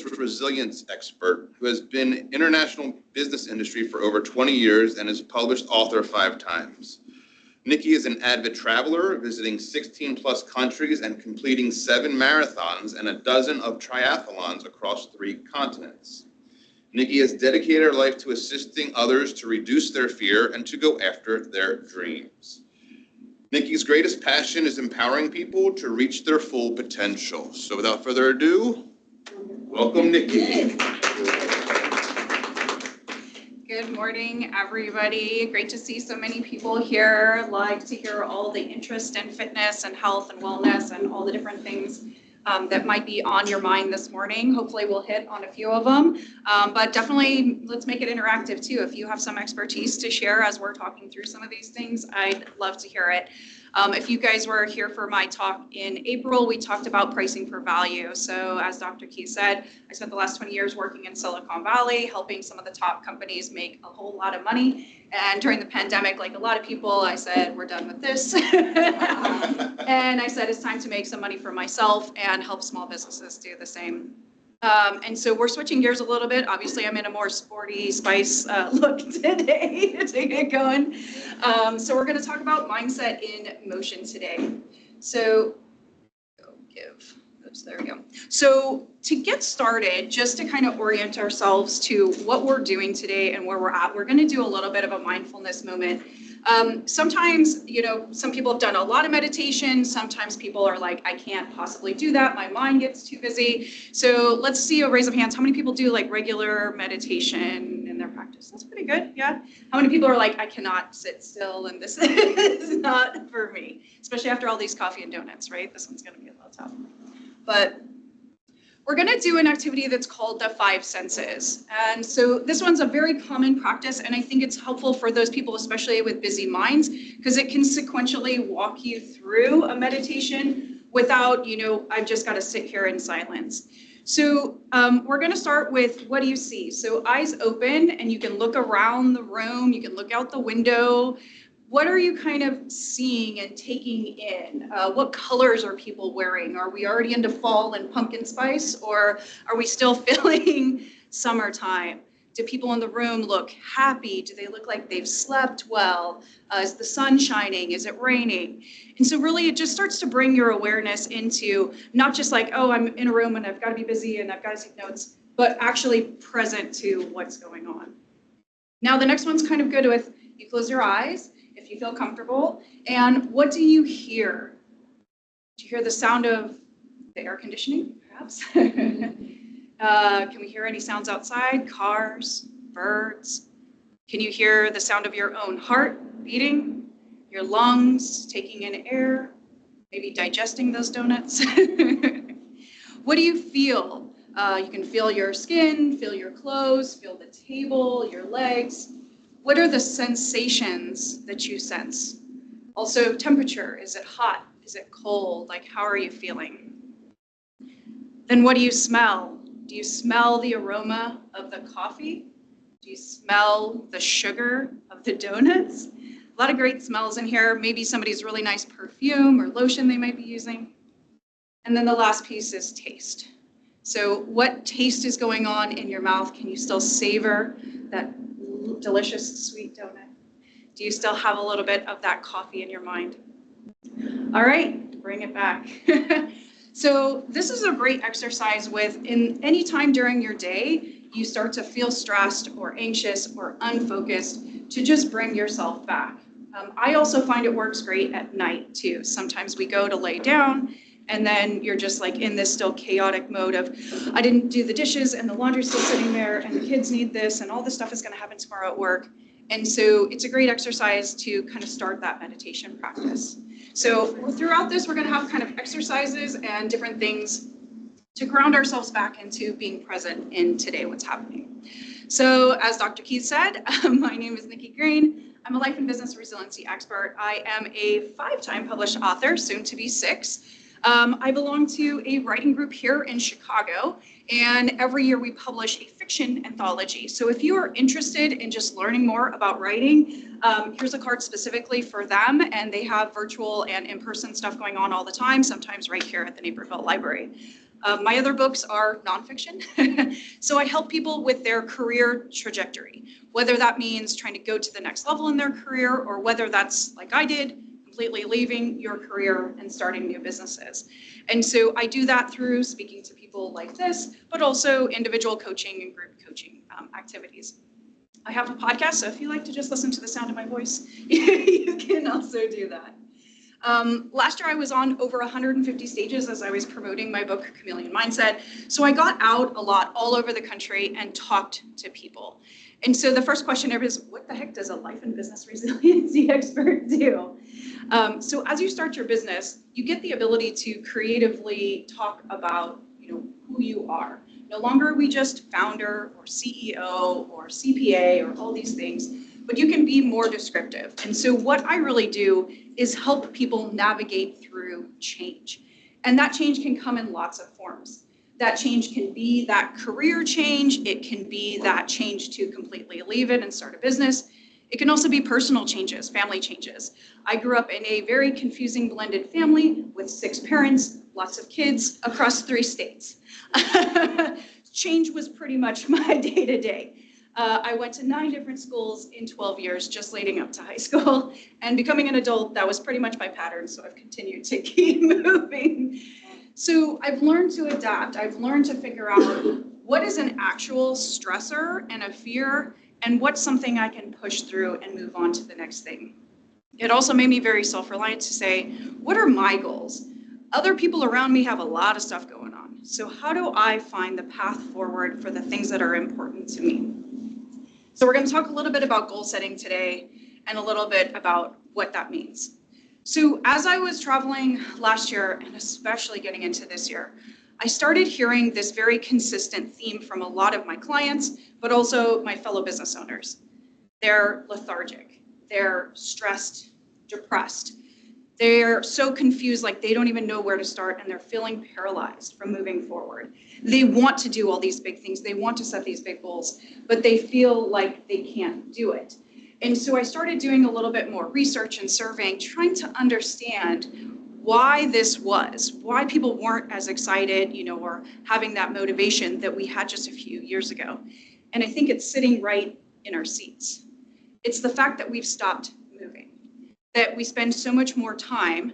resilience expert who has been in international business industry for over 20 years and is a published author 5 times. Nikki is an avid traveler, visiting 16 plus countries and completing 7 marathons and a dozen of triathlons across 3 continents. Nikki has dedicated her life to assisting others to reduce their fear and to go after their dreams. Nikki's greatest passion is empowering people to reach their full potential. So without further ado, welcome, Nikki. Good morning, everybody. Great to see so many people here. Like to hear all the interest in fitness and health and wellness and all the different things that might be on your mind this morning. Hopefully we'll hit on a few of them, but definitely let's make it interactive too. If you have some expertise to share as we're talking through some of these things, I'd love to hear it. If you guys were here for my talk in April, we talked about pricing for value. So as Dr. Key said, I spent the last 20 years working in Silicon Valley, helping some of the top companies make a whole lot of money. And during the pandemic, like a lot of people, I said, we're done with this. And I said, it's time to make some money for myself and help small businesses do the same. And so we're switching gears a little bit. Obviously, I'm in a more sporty spice look today to get going. So we're going to talk about mindset in motion today. So oops, there we go. So to get started, just to kind of orient ourselves to what we're doing today and where we're at, we're going to do a little bit of a mindfulness moment. Sometimes, you know, some people have done a lot of meditation. Sometimes people are like, I can't possibly do that. My mind gets too busy. So let's see a raise of hands. How many people do like regular meditation in their practice? That's pretty good. Yeah. How many people are like, I cannot sit still and this is not for me, especially after all these coffee and donuts, right? This one's going to be a little tough. But we're going to do an activity that's called the 5 senses. And so this one's a very common practice, and I think it's helpful for those people, especially with busy minds, because it can sequentially walk you through a meditation without, you know, I've just got to sit here in silence. So we're going to start with, what do you see? So eyes open, and you can look around the room, you can look out the window. What are you kind of seeing and taking in? What colors are people wearing? Are we already into fall and pumpkin spice, or are we still feeling summertime? Do people in the room look happy? Do they look like they've slept well? Is the sun shining? Is it raining? And so really it just starts to bring your awareness into not just like, oh, I'm in a room and I've got to be busy and I've got to take notes, but actually present to what's going on. Now the next one's kind of good with, you close your eyes, if you feel comfortable. And what do you hear? Do you hear the sound of the air conditioning, perhaps? Can we hear any sounds outside? Cars, birds? Can you hear the sound of your own heart beating? Your lungs taking in air? Maybe digesting those donuts? What do you feel? You can feel your skin, feel your clothes, feel the table, your legs. What are the sensations that you sense? Also, temperature. Is it hot? Is it cold? Like, how are you feeling? Then what do you smell? Do you smell the aroma of the coffee? Do you smell the sugar of the donuts? A lot of great smells in here. Maybe somebody's really nice perfume or lotion they might be using. And then the last piece is taste. So what taste is going on in your mouth? Can you still savor that delicious sweet donut? Do you still have a little bit of that coffee in your mind? All right, bring it back. So this is a great exercise with, in any time during your day, you start to feel stressed or anxious or unfocused, to just bring yourself back. I also find it works great at night too. Sometimes we go to lay down and then you're just like in this still chaotic mode of, I didn't do the dishes and the laundry's still sitting there and the kids need this and all this stuff is going to happen tomorrow at work. And so it's a great exercise to kind of start that meditation practice. So throughout this, we're going to have kind of exercises and different things to ground ourselves back into being present in today, what's happening. So as Dr. Keith said, my name is Nikki Green. I'm a life and business resiliency expert. I am a 5-time published author, soon to be 6. I belong to a writing group here in Chicago, and every year we publish a fiction anthology. So if you are interested in just learning more about writing, here's a card specifically for them, and they have virtual and in-person stuff going on all the time, sometimes right here at the Naperville Library. My other books are nonfiction. So I help people with their career trajectory, whether that means trying to go to the next level in their career or whether that's like I did, completely leaving your career and starting new businesses. And so I do that through speaking to people like this, but also individual coaching and group coaching activities. I have a podcast, so if you like to just listen to the sound of my voice, you can also do that. Last year I was on over 150 stages as I was promoting my book, Chameleon Mindset. So I got out a lot all over the country and talked to people. And so the first question ever is, what the heck does a life and business resiliency expert do? So as you start your business, you get the ability to creatively talk about, who you are. No longer are we just founder or CEO or CPA or all these things, but you can be more descriptive. And so what I really do is help people navigate through change. And that change can come in lots of forms. That change can be that career change. It can be that change to completely leave it and start a business. It can also be personal changes, family changes. I grew up in a very confusing blended family with 6 parents, lots of kids across 3 states. Change was pretty much my day-to-day. I went to 9 different schools in 12 years, just leading up to high school. And becoming an adult, that was pretty much my pattern, so I've continued to keep moving. So I've learned to adapt. I've learned to figure out what is an actual stressor and a fear, and what's something I can push through and move on to the next thing. It also made me very self-reliant to say, what are my goals? Other people around me have a lot of stuff going on. So how do I find the path forward for the things that are important to me? So we're going to talk a little bit about goal setting today and a little bit about what that means. So as I was traveling last year, and especially getting into this year, I started hearing this very consistent theme from a lot of my clients, but also my fellow business owners. They're lethargic, they're stressed, depressed. They're so confused, like they don't even know where to start, and they're feeling paralyzed from moving forward. They want to do all these big things, they want to set these big goals, but they feel like they can't do it. And so I started doing a little bit more research and surveying, trying to understand why this was, why people weren't as excited, or having that motivation that we had just a few years ago. And I think it's sitting right in our seats. It's the fact that we've stopped moving, that we spend so much more time,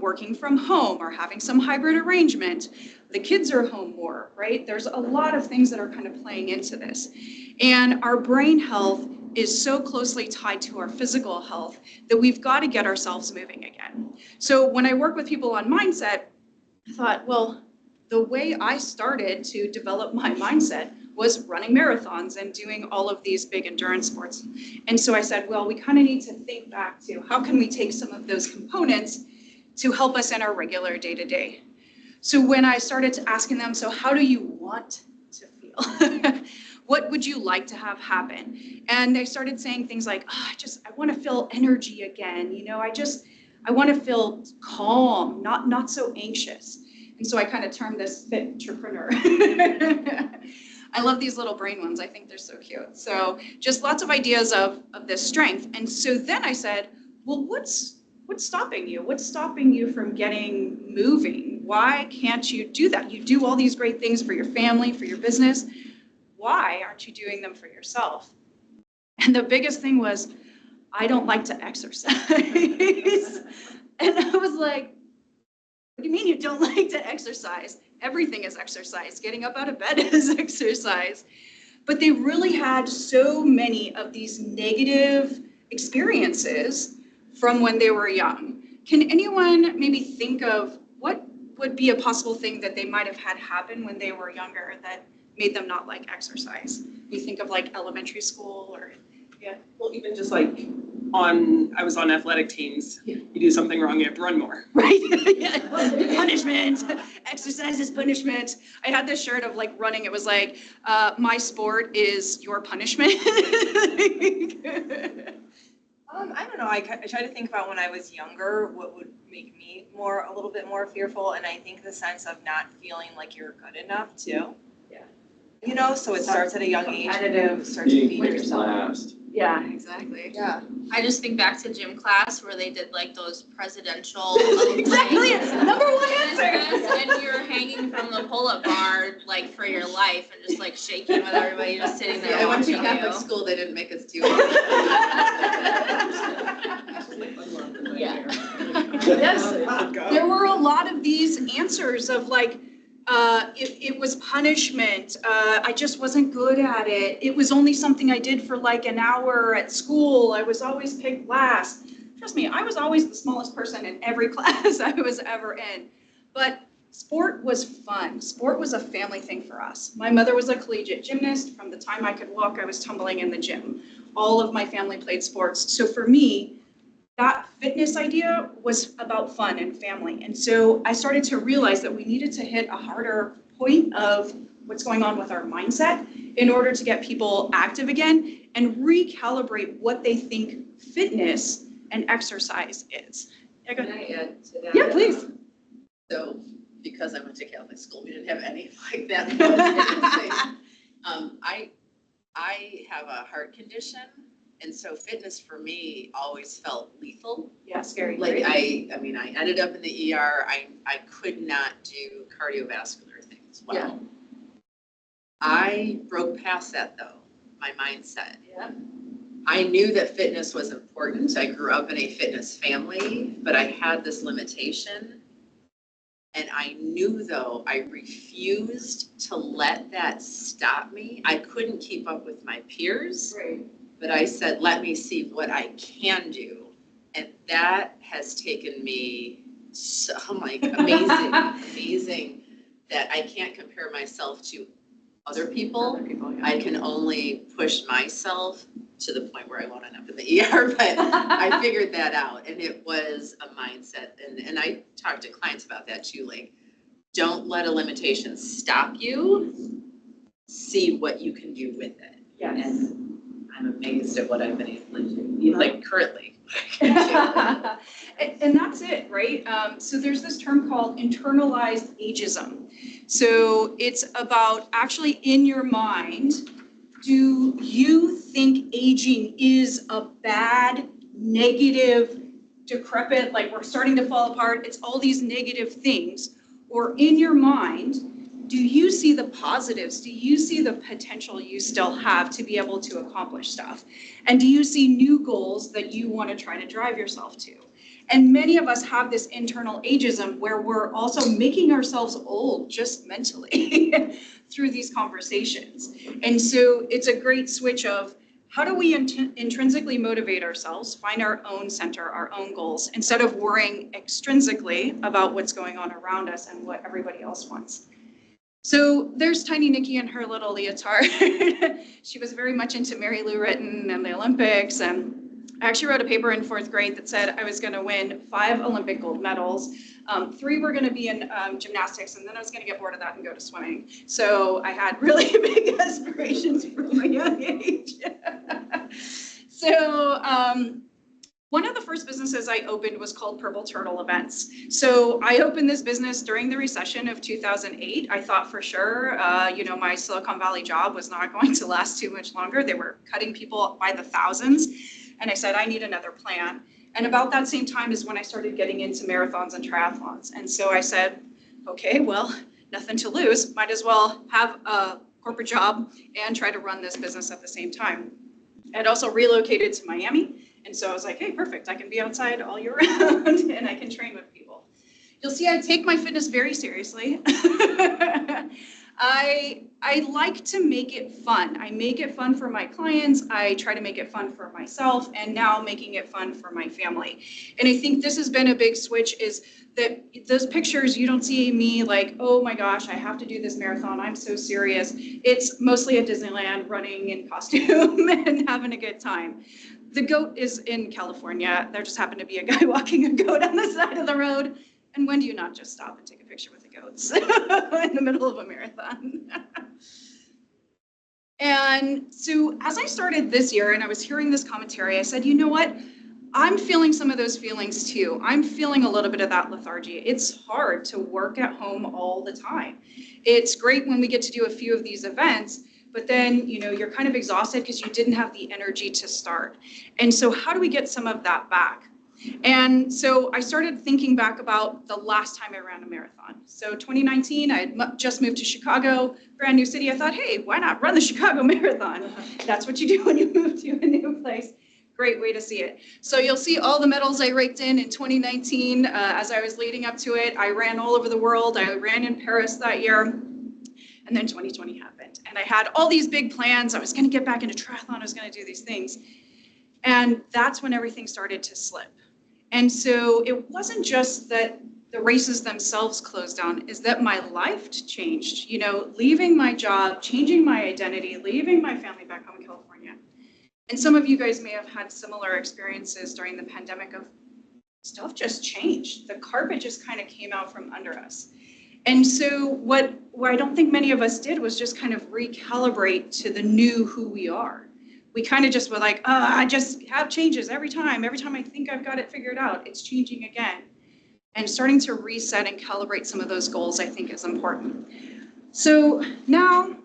working from home or having some hybrid arrangement. The kids are home more, right? There's a lot of things that are kind of playing into this. And our brain health is so closely tied to our physical health that we've got to get ourselves moving again. So when I work with people on mindset, I thought, well, the way I started to develop my mindset was running marathons and doing all of these big endurance sports. And so I said, well, we kind of need to think back to how can we take some of those components to help us in our regular day-to-day. So when I started asking them, so how do you want to feel? What would you like to have happen? And they started saying things like, I want to feel energy again. I want to feel calm, not so anxious. And so I kind of termed this fit entrepreneur. I love these little brain ones. I think they're so cute. So just lots of ideas of this strength. And so then I said, well, what's stopping you? What's stopping you from getting moving? Why can't you do that? You do all these great things for your family, for your business. Why aren't you doing them for yourself? And the biggest thing was, I don't like to exercise. And I was like, what do you mean you don't like to exercise? Everything is exercise. Getting up out of bed is exercise. But they really had so many of these negative experiences from when they were young. Can anyone maybe think of what would be a possible thing that they might have had happen when they were younger that made them not like exercise? You think of like elementary school or yeah. Well, even just like I was on athletic teams. Yeah. You do something wrong, you have to run more. Right? Yeah. Punishment. Exercise is punishment. I had this shirt of like running. It was like, my sport is your punishment. I don't know. I try to think about when I was younger, what would make me a little bit more fearful. And I think the sense of not feeling like you're good enough too. Yeah. So it starts at a young age. Competitive. Start to feed Being yourself. last. Yeah, exactly. Yeah. I just think back to gym class where they did like those presidential. Exactly, number one answer. And you're hanging from the pull-up bar like for your life and just like shaking with everybody just sitting there I went to watching Catholic you. school, they didn't make us do it. Yeah. Yes, there were a lot of these answers of like, it was punishment, I just wasn't good at it, it was only something I did for like an hour at school, I was always picked last. Trust me, I was always the smallest person in every class I was ever in. But sport was fun. Sport was a family thing for us. My mother was a collegiate gymnast. From the time I could walk, I was tumbling in the gym. All of my family played sports. So for me, that fitness idea was about fun and family. And so I started to realize that we needed to hit a harder point of what's going on with our mindset in order to get people active again and recalibrate what they think fitness and exercise is. Yeah, go Can ahead. I add to that? Yeah, please. So, because I went to Catholic school, we didn't have any like that. I have a heart condition, and so fitness for me always felt lethal. Yeah, scary. Like I ended up in the ER. I could not do cardiovascular things well. Yeah. I broke past that though, my mindset. Yeah. I knew that fitness was important. I grew up in a fitness family, but I had this limitation. And I knew though, I refused to let that stop me. I couldn't keep up with my peers, Right. but I said, let me see what I can do. And that has taken me so like amazing that I can't compare myself to other people. I can only push myself to the point where I won't end up in the ER, but I figured that out, and it was a mindset. And I talk to clients about that too, like, don't let a limitation stop you, see what you can do with it. Yes. And I'm amazed at what I've been able to do, like currently. And that's it, right? So there's this term called internalized ageism. So it's about actually in your mind, do you think aging is a bad, negative, decrepit, like we're starting to fall apart, it's all these negative things? Or in your mind, do you see the positives? Do you see the potential you still have to be able to accomplish stuff? And do you see new goals that you want to try to drive yourself to? And many of us have this internal ageism where we're also making ourselves old just mentally through these conversations. And so it's a great switch of how do we intrinsically motivate ourselves, find our own center, our own goals, instead of worrying extrinsically about what's going on around us and what everybody else wants. So there's Tiny Nikki in her little leotard. She was very much into Mary Lou Retton and the Olympics. And I actually wrote a paper in 4th grade that said I was going to win 5 Olympic gold medals. 3 were going to be in gymnastics, and then I was going to get bored of that and go to swimming. So I had really big aspirations from a young age. So one of the first businesses I opened was called Purple Turtle Events. So I opened this business during the recession of 2008. I thought for sure, my Silicon Valley job was not going to last too much longer. They were cutting people by the thousands. And I said, I need another plan. And about that same time is when I started getting into marathons and triathlons. And so I said, okay, well, nothing to lose. Might as well have a corporate job and try to run this business at the same time. I'd also relocated to Miami. And so I was like, hey, perfect. I can be outside all year round and I can train with people. You'll see I take my fitness very seriously. I like to make it fun. I make it fun for my clients. I try to make it fun for myself, and now making it fun for my family. And I think this has been a big switch is that those pictures, you don't see me like, oh my gosh, I have to do this marathon. I'm so serious. It's mostly at Disneyland running in costume and having a good time. The goat is in California. There just happened to be a guy walking a goat on the side of the road. And when do you not just stop and take a picture with the goats in the middle of a marathon? And so as I started this year and I was hearing this commentary, I said, you know what? I'm feeling some of those feelings too. I'm feeling a little bit of that lethargy. It's hard to work at home all the time. It's great when we get to do a few of these events, but then, you're kind of exhausted because you didn't have the energy to start. And so how do we get some of that back? And so I started thinking back about the last time I ran a marathon. So 2019, I had just moved to Chicago, brand new city. I thought, hey, why not run the Chicago Marathon? That's what you do when you move to a new place. Great way to see it. So you'll see all the medals I raked in 2019 as I was leading up to it. I ran all over the world. I ran in Paris that year. And then 2020 happened. And I had all these big plans. I was going to get back into triathlon. I was going to do these things. And that's when everything started to slip. And so it wasn't just that the races themselves closed down, is that my life changed, leaving my job, changing my identity, leaving my family back home in California. And some of you guys may have had similar experiences during the pandemic of stuff just changed. The carpet just kind of came out from under us. And so what I don't think many of us did was just kind of recalibrate to the new who we are. We kind of just were like, I just have changes every time. Every time I think I've got it figured out, it's changing again. And starting to reset and calibrate some of those goals, I think, is important. So now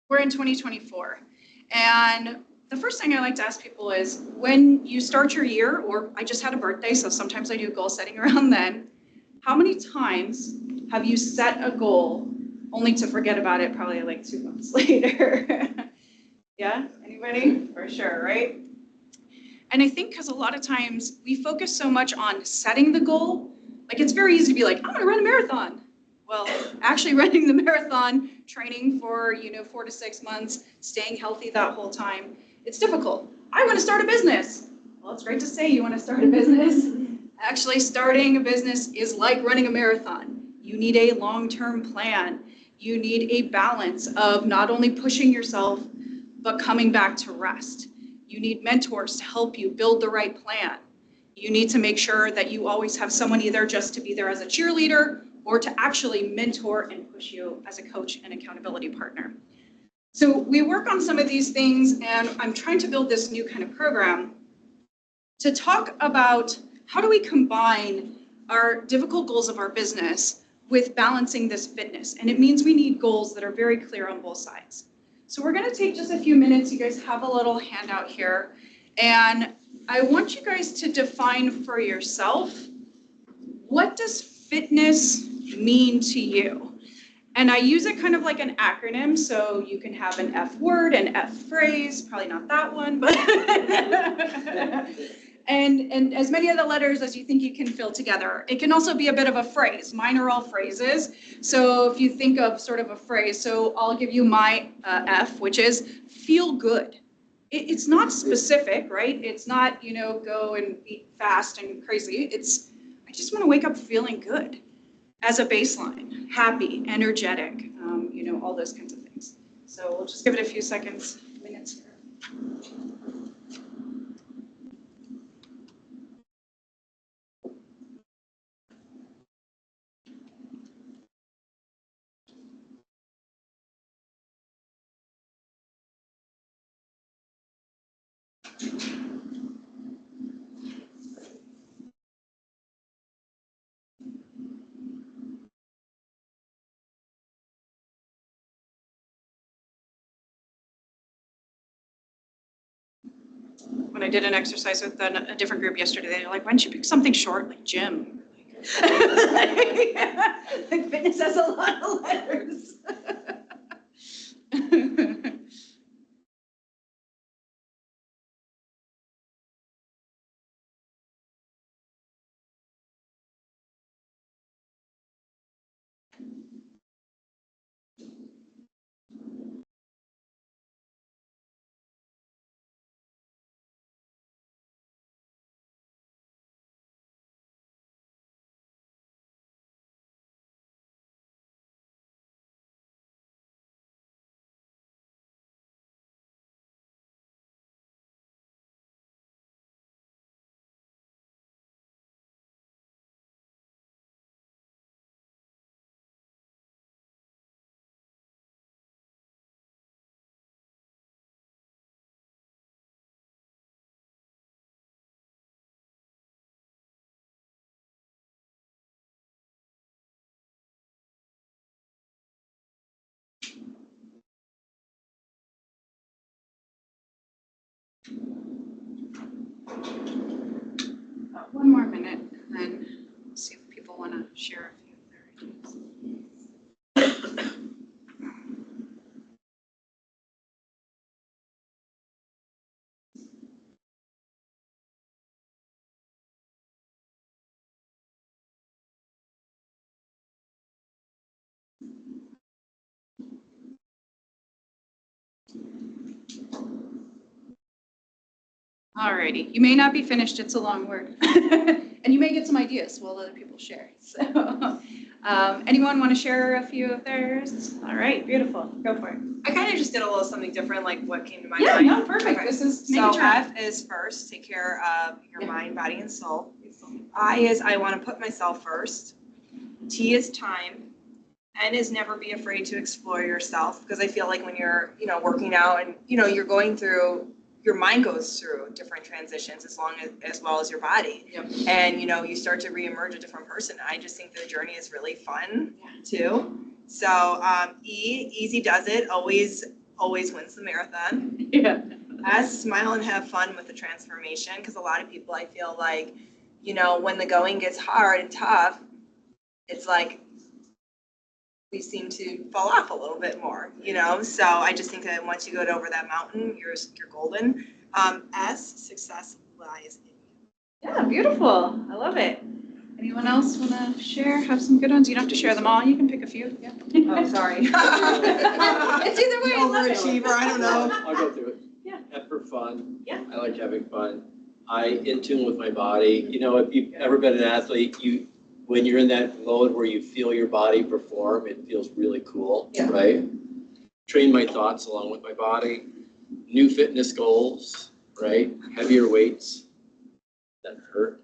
we're in 2024. And the first thing I like to ask people is, when you start your year, or I just had a birthday, so sometimes I do goal setting around then, how many times have you set a goal only to forget about it probably like 2 months later? Yeah, anybody? For sure, right? And I think because a lot of times we focus so much on setting the goal, like it's very easy to be like, I'm gonna run a marathon. Well, actually running the marathon, training for 4 to 6 months, staying healthy that whole time, it's difficult. I want to start a business. Well, it's great to say you want to start a business. Actually, starting a business is like running a marathon. You need a long-term plan. You need a balance of not only pushing yourself, but coming back to rest. You need mentors to help you build the right plan. You need to make sure that you always have someone either just to be there as a cheerleader or to actually mentor and push you as a coach and accountability partner. So we work on some of these things, and I'm trying to build this new kind of program to talk about how do we combine our difficult goals of our business with balancing this fitness. And it means we need goals that are very clear on both sides. So we're going to take just a few minutes. You guys have a little handout here. And I want you guys to define for yourself, what does fitness mean to you? And I use it kind of like an acronym, so you can have an F word, an F phrase, probably not that one, but and as many of the letters as you think you can fill together. It can also be a bit of a phrase. Mine are all phrases. So if you think of sort of a phrase, so I'll give you my F, which is feel good. It's not specific, right? It's not, go and eat fast and crazy. It's, I just want to wake up feeling good as a baseline, happy, energetic, all those kinds of things. So we'll just give it a few minutes here. When I did an exercise with a different group yesterday, they were like, why don't you pick something short, like gym? Like fitness has a lot of letters. One more minute, and then see if people want to share a few of their ideas. Alrighty, you may not be finished, it's a long word. And you may get some ideas while other people share. So, anyone want to share a few of theirs? All right, beautiful, go for it. I kind of just did a little something different, like what came to my Yeah, mind. no, perfect, Okay. this is, So make it F is first, take care of your Yeah. mind, body, and soul. I is I want to put myself first. T is time. N is never be afraid to explore yourself, because I feel like when you're, working out and, you're going through, your mind goes through different transitions as well as your body. Yep. And, you start to reemerge a different person. I just think the journey is really fun too. So easy does it, always wins the marathon. Yeah. S, smile and have fun with the transformation, because a lot of people, I feel like, when the going gets hard and tough, it's like we seem to fall off a little bit more, So I just think that once you go over that mountain, you're golden. S, success lies in you. Yeah, beautiful, I love it. Anyone else want to share, have some good ones? You don't have to share them all, you can pick a few, yeah. Oh, sorry. It's either way, I love it. Overachiever, I don't know. I'll go through it. Yeah. F for fun. Yeah. I like having fun. I, in tune with my body. If you've ever been an athlete, when you're in that mode where you feel your body perform, it feels really cool, Yeah. right? Train my thoughts along with my body. New fitness goals, right? Heavier weights that hurt.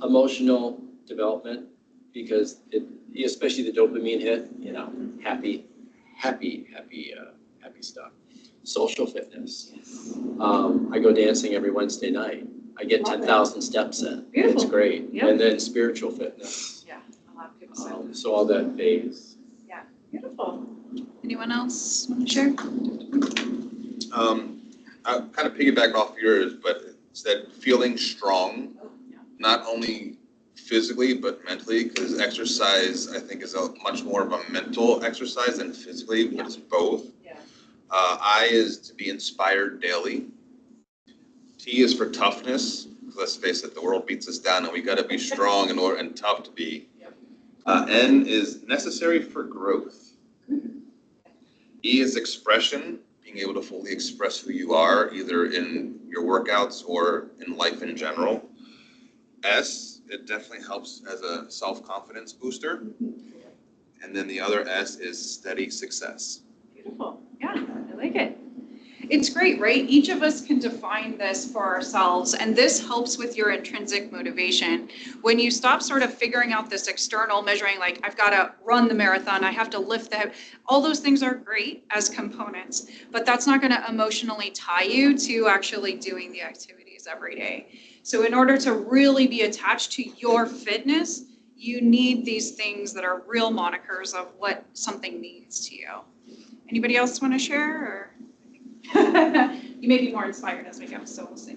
Emotional development, because especially the dopamine hit, happy stuff. Social fitness. I go dancing every Wednesday night. I get 10,000 steps in. Beautiful. It's great. Yep. And then spiritual fitness. A lot of people say. So all that phase. Beautiful. Anyone else want to share? I kind of piggyback off yours, but it's that feeling strong, Yeah. not only physically, but mentally, because exercise, I think, is much more of a mental exercise than physically, but it's both. Yeah. I is to be inspired daily. T is for toughness. Let's face it, the world beats us down and we got to be strong and tough to be. Yep. N is necessary for growth. E is expression, being able to fully express who you are, either in your workouts or in life in general. S, it definitely helps as a self-confidence booster. And then the other S is steady success. Beautiful. Yeah, I like it. It's great, right? Each of us can define this for ourselves, and this helps with your intrinsic motivation. When you stop sort of figuring out this external measuring, like I've got to run the marathon, I have to lift the, all those things are great as components, but that's not going to emotionally tie you to actually doing the activities every day. So in order to really be attached to your fitness, you need these things that are real monikers of what something means to you. Anybody else want to share? Or? You may be more inspired as we go, so we'll see.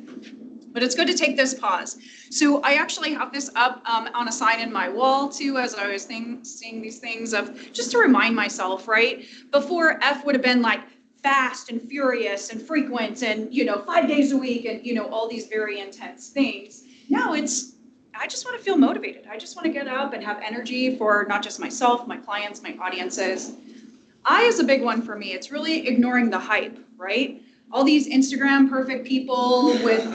But it's good to take this pause. So I actually have this up on a sign in my wall too, as I was seeing these things of just to remind myself, right? Before F would have been like fast and furious and frequent and, 5 days a week and, all these very intense things. Now it's, I just want to feel motivated. I just want to get up and have energy for not just myself, my clients, my audiences. I is a big one for me. It's really ignoring the hype, right? All these Instagram perfect people with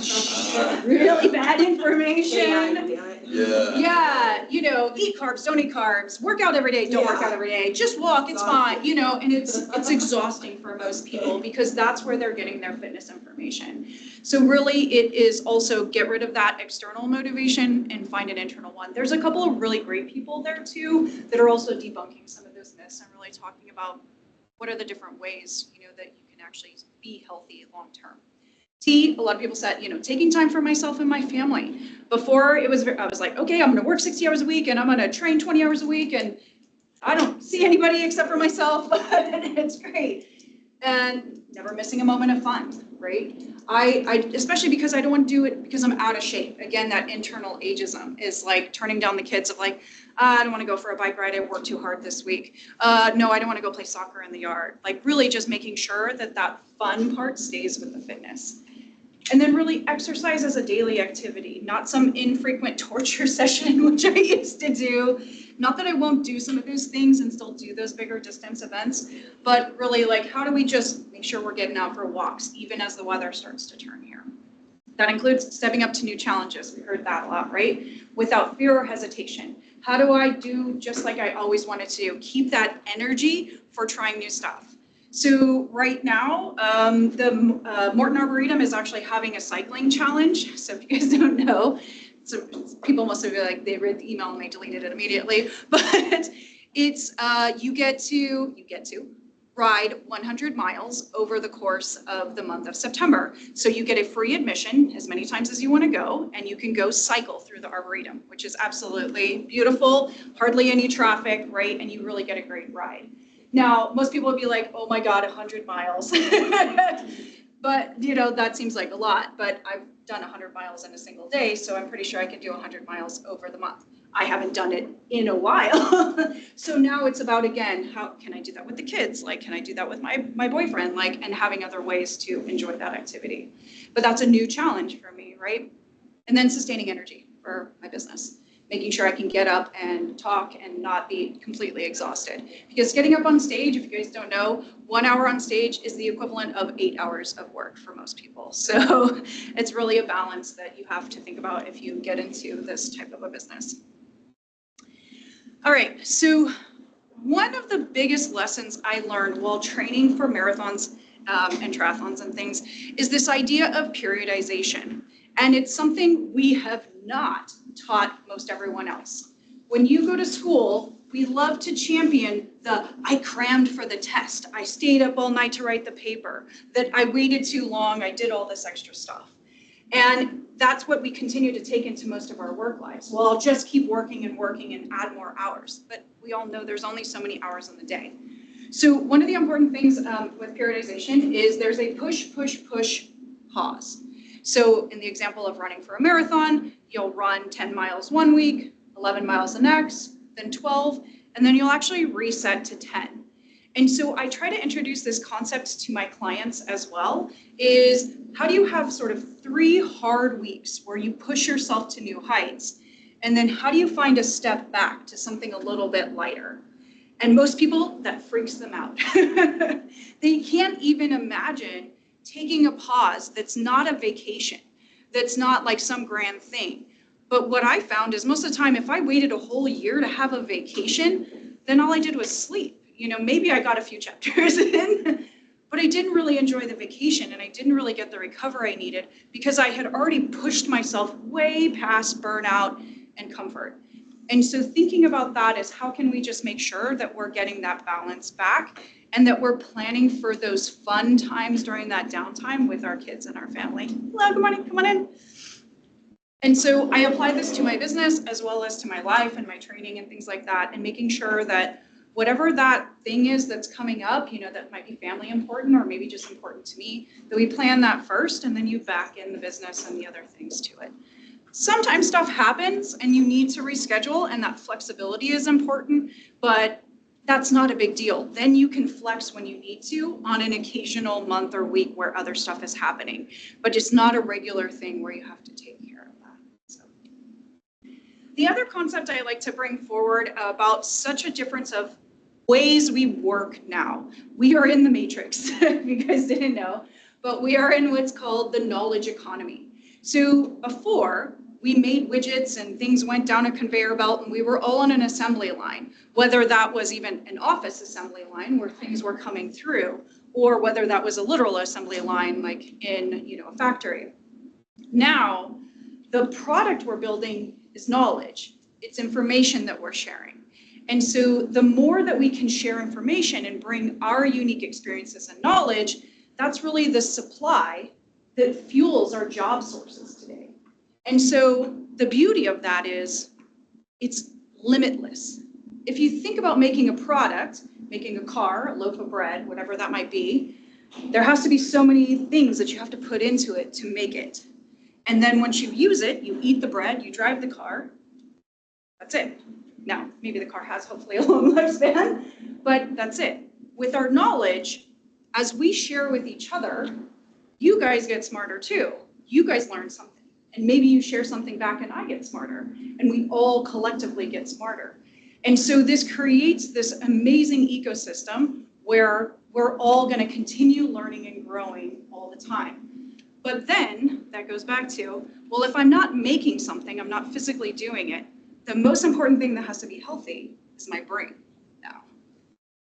really bad information. Yeah, eat carbs, don't eat carbs, work out every day, don't work out every day, just walk, it's fine, and it's exhausting for most people because that's where they're getting their fitness information. So really it is also get rid of that external motivation and find an internal one. There's a couple of really great people there too that are also debunking some of those myths and really talking about what are the different ways, that you can actually be healthy long term. T, a lot of people said, taking time for myself and my family. Before I was like, okay, I'm gonna work 60 hours a week and I'm gonna train 20 hours a week and I don't see anybody except for myself, but it's great. and never missing a moment of fun, right? I especially because I don't want to do it because I'm out of shape. Again, that internal ageism is like turning down the kids of like, I don't want to go for a bike ride. I worked too hard this week. No, I don't want to go play soccer in the yard. Like really just making sure that that fun part stays with the fitness. And then really exercise as a daily activity, not some infrequent torture session, which I used to do. Not that I won't do some of those things and still do those bigger distance events, but really like how do we just make sure we're getting out for walks, even as the weather starts to turn here. That includes stepping up to new challenges. We heard that a lot, right? Without fear or hesitation. How do I do just like I always wanted to do? Keep that energy for trying new stuff. So right now, the Morton Arboretum is actually having a cycling challenge. So if you guys don't know, so people must have been like, they read the email and they deleted it immediately. But it's, you get to ride 100 miles over the course of the month of September. So you get a free admission as many times as you want to go, and you can go cycle through the Arboretum, which is absolutely beautiful, hardly any traffic, right? And you really get a great ride. Now, most people would be like, oh my God, 100 miles. But, you know, that seems like a lot, but I've done 100 miles in a single day, so I'm pretty sure I could do 100 miles over the month. I haven't done it in a while. So now it's about, again, how can I do that with the kids? Like, can I do that with my boyfriend? Like, and having other ways to enjoy that activity. But that's a new challenge for me, right? And then sustaining energy for my business. Making sure I can get up and talk and not be completely exhausted. Because getting up on stage, if you guys don't know, 1 hour on stage is the equivalent of 8 hours of work for most people. So it's really a balance that you have to think about if you get into this type of a business. All right, so one of the biggest lessons I learned while training for marathons and triathlons and things is this idea of periodization. And it's something we have not taught most everyone else. When you go to school, we love to champion the I crammed for the test, I stayed up all night to write the paper, that I waited too long, I did all this extra stuff. And that's what we continue to take into most of our work lives. Well, I'll just keep working and add more hours. But we all know there's only so many hours in the day. So one of the important things with periodization is there's a push, push, push, pause. So in the example of running for a marathon, you'll run 10 miles one week, 11 miles the next, then 12, and then you'll actually reset to 10. And so I try to introduce this concept to my clients as well, is how do you have sort of 3 hard weeks where you push yourself to new heights, and then how do you find a step back to something a little bit lighter? And most people, that freaks them out. They can't even imagine taking a pause that's not a vacation, that's not like some grand thing. But what I found is most of the time, if I waited a whole year to have a vacation, then all I did was sleep. You know, maybe I got a few chapters in, but I didn't really enjoy the vacation and I didn't really get the recovery I needed because I had already pushed myself way past burnout and comfort. And so thinking about that is how can we just make sure that we're getting that balance back and that we're planning for those fun times during that downtime with our kids and our family. Hello, good morning, come on in. And so I apply this to my business as well as to my life and my training and things like that, and making sure that whatever that thing is that's coming up, you know, that might be family important or maybe just important to me, that we plan that first and then you back in the business and the other things to it. Sometimes stuff happens and you need to reschedule, and that flexibility is important, but that's not a big deal. Then you can flex when you need to on an occasional month or week where other stuff is happening, but it's not a regular thing where you have to take care of that. So. The other concept I like to bring forward about such a difference of ways we work now. We are in the matrix, if you guys didn't know, but we are in what's called the knowledge economy. So before, we made widgets and things went down a conveyor belt and we were all on an assembly line, whether that was even an office assembly line where things were coming through, or whether that was a literal assembly line like in, you know, a factory. Now, the product we're building is knowledge. It's information that we're sharing. And so the more that we can share information and bring our unique experiences and knowledge, that's really the supply that fuels our job sources today. And so the beauty of that is it's limitless. If you think about making a product, making a car, a loaf of bread, whatever that might be, There has to be so many things that you have to put into it to make it. And then once you use it, you eat the bread, you drive the car, that's it. Now, maybe the car has hopefully a long lifespan, but that's it. With our knowledge, as we share with each other, you guys get smarter too. You guys learn something. And maybe you share something back and I get smarter. And we all collectively get smarter. And so this creates this amazing ecosystem where we're all going to continue learning and growing all the time. But then that goes back to, well, if I'm not making something, I'm not physically doing it, the most important thing that has to be healthy is my brain now.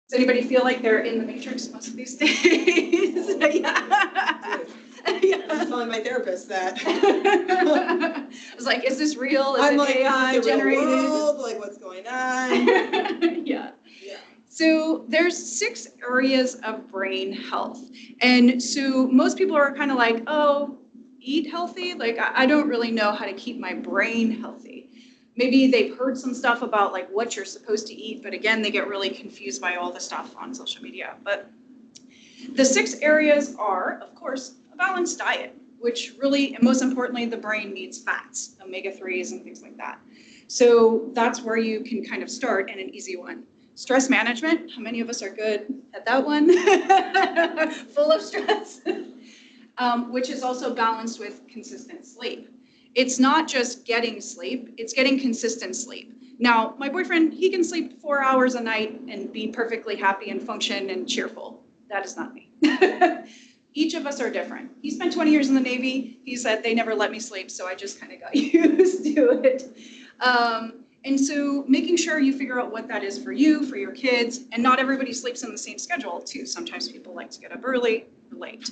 Does anybody feel like they're in the matrix most of these days? Yeah. I was telling my therapist that. I was like, is this real? Is I'm it like, AI is it the real generated? world? Like, what's going on? Yeah. Yeah. So there's 6 areas of brain health. And so most people are kind of like, oh, eat healthy? Like, I don't really know how to keep my brain healthy. Maybe they've heard some stuff about like what you're supposed to eat, but again, they get really confused by all the stuff on social media. But the 6 areas are, of course, a balanced diet, which really, and most importantly, the brain needs fats, omega-3s and things like that. So that's where you can kind of start, and an easy one. Stress management, how many of us are good at that one? Full of stress. Which is also balanced with consistent sleep. It's not just getting sleep, it's getting consistent sleep. Now, my boyfriend, he can sleep 4 hours a night and be perfectly happy and function and cheerful. That is not me. Each of us are different. He spent 20 years in the Navy. He said they never let me sleep, so I just kind of got used to it. And so making sure you figure out what that is for you, for your kids, and not everybody sleeps in the same schedule too. Sometimes people like to get up early or late.